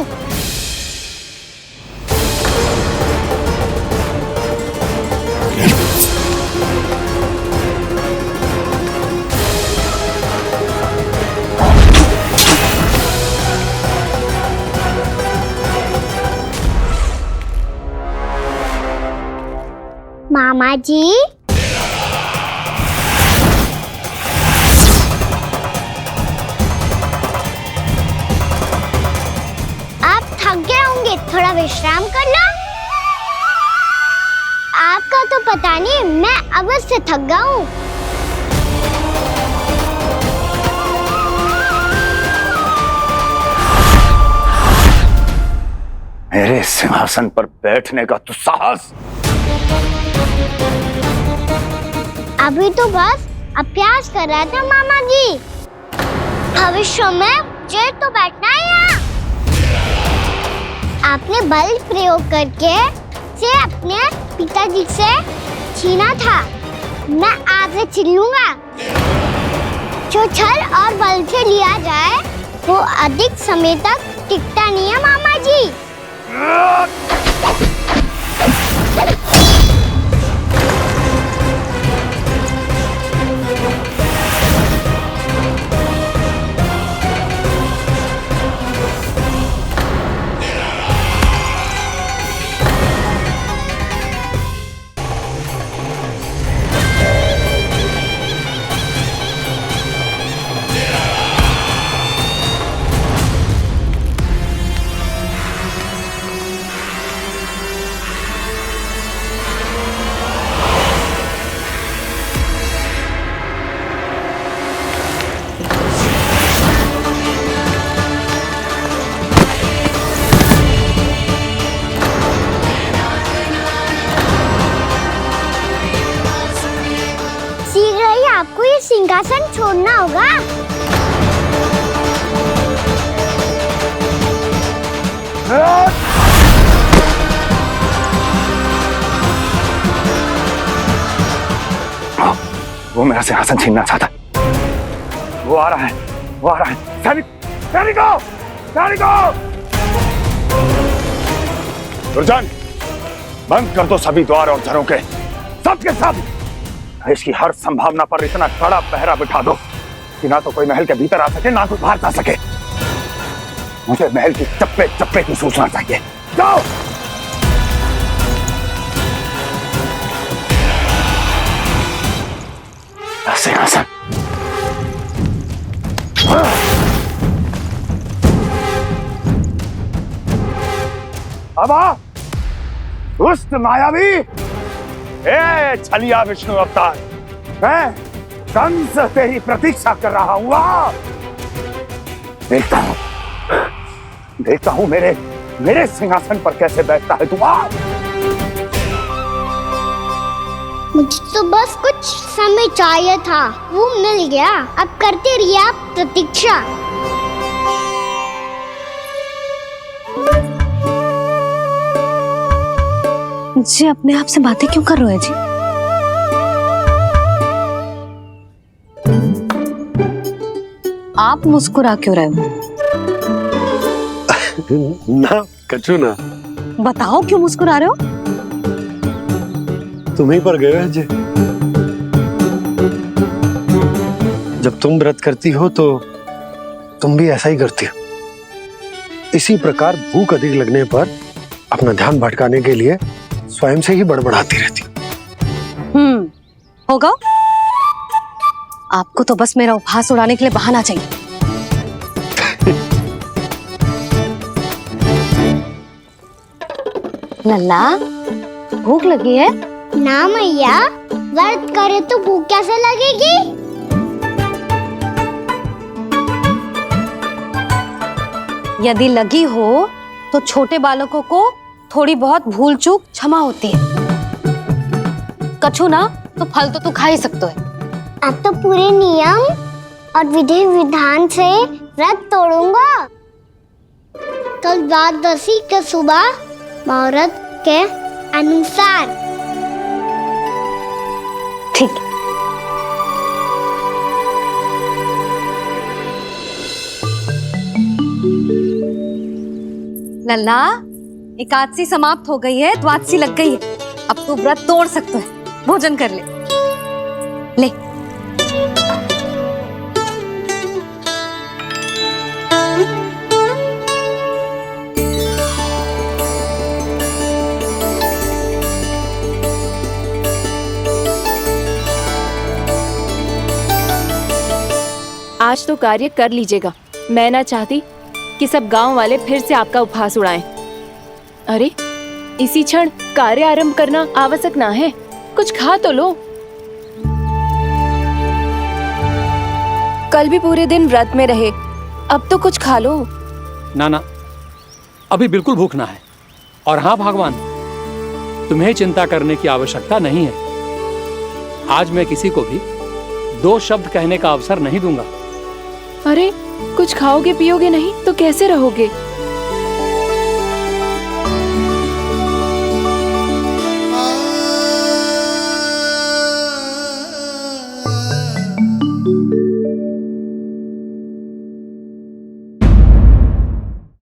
मामा जी, आप थक गए होंगे, थोड़ा विश्राम कर लो। आपका तो पता नहीं, मैं अवश्य थक गया हूँ। मेरे सिंहासन पर बैठने का तो साहस। अभी तो बस अभ्यास कर रहा था मामा जी। भविष्य में मुझे तो बैठना है यहाँ। आपने बल प्रयोग करके से अपने पिताजी से छीना था। मैं आज से छीन लूंगा। जो छल और बल से लिया जाए वो अधिक समय तक टिकता नहीं है मामा जी। शीघ्र ही आपको ये सिंहासन छोड़ना होगा। वो मेरा सिंहासन छीनना चाहता। वो आ रहा है, वो आ रहा है। सैनिकों, दुर्जन, बंद कर दो सभी द्वार और झरोखे, सबके सब। इसकी हर संभावना पर इतना कड़ा पहरा बिठा दो कि ना तो कोई महल के भीतर आ सके, ना कोई बाहर जा सके। मुझे महल की चप्पे चप्पे की सूचना चाहिए। जाओ। सिंहासन। अब आ, दुष्ट मायावी, ए छलिया विष्णु अवतार, मैं कंस तेरी प्रतीक्षा कर रहा हूँ। देखता हूँ मेरे सिंहासन पर कैसे बैठता है तू। मुझे तो बस कुछ समय चाहिए था, वो मिल गया। अब करते रहिए आप प्रतीक्षा। जी अपने आप से बातें क्यों कर रहे हो जी? आप मुस्कुरा क्यों रहे हो? ना कचू ना। बताओ क्यों मुस्कुरा रहे हो? तुम्हीं पर गए हैं जी। जब तुम व्रत करती हो तो तुम भी ऐसा ही करती हो। इसी प्रकार भूख अधिक लगने पर अपना ध्यान भटकाने के लिए स्वयं से ही बड़बड़ाती रहती। होगा। आपको तो बस मेरा उपहास उड़ाने के लिए बहाना चाहिए। लल्ला, भूख लगी है? ना मैया, व्रत करे तो भूख कैसे लगेगी? यदि लगी हो तो छोटे बालकों को थोड़ी बहुत भूल चूक क्षमा होती है। कछु ना तो फल तो तू खा ही सकते है। अब तो पूरे नियम और विधि विधान से व्रत तोड़ूंगा। कल द्वादशी के सुबह मुहूर्त के अनुसार। ठीक। लल्ला, एकादशी समाप्त हो गई है, द्वादशी लग गई है। अब तू व्रत तोड़ सकता है, भोजन कर ले। ले। आज तो कार्य कर लीजिएगा। मैं ना चाहती कि सब गांव वाले फिर से आपका उपहास उड़ाएं। अरे इसी क्षण कार्य आरंभ करना आवश्यक ना है, कुछ खा तो लो। कल भी पूरे दिन व्रत में रहे, अब तो कुछ खा लो। ना ना, अभी बिल्कुल भूख ना है। और हाँ भगवान, तुम्हें चिंता करने की आवश्यकता नहीं है। आज मैं किसी को भी 2 शब्द कहने का अवसर नहीं दूंगा। अरे कुछ खाओगे पियोगे नहीं तो कैसे रहोगे?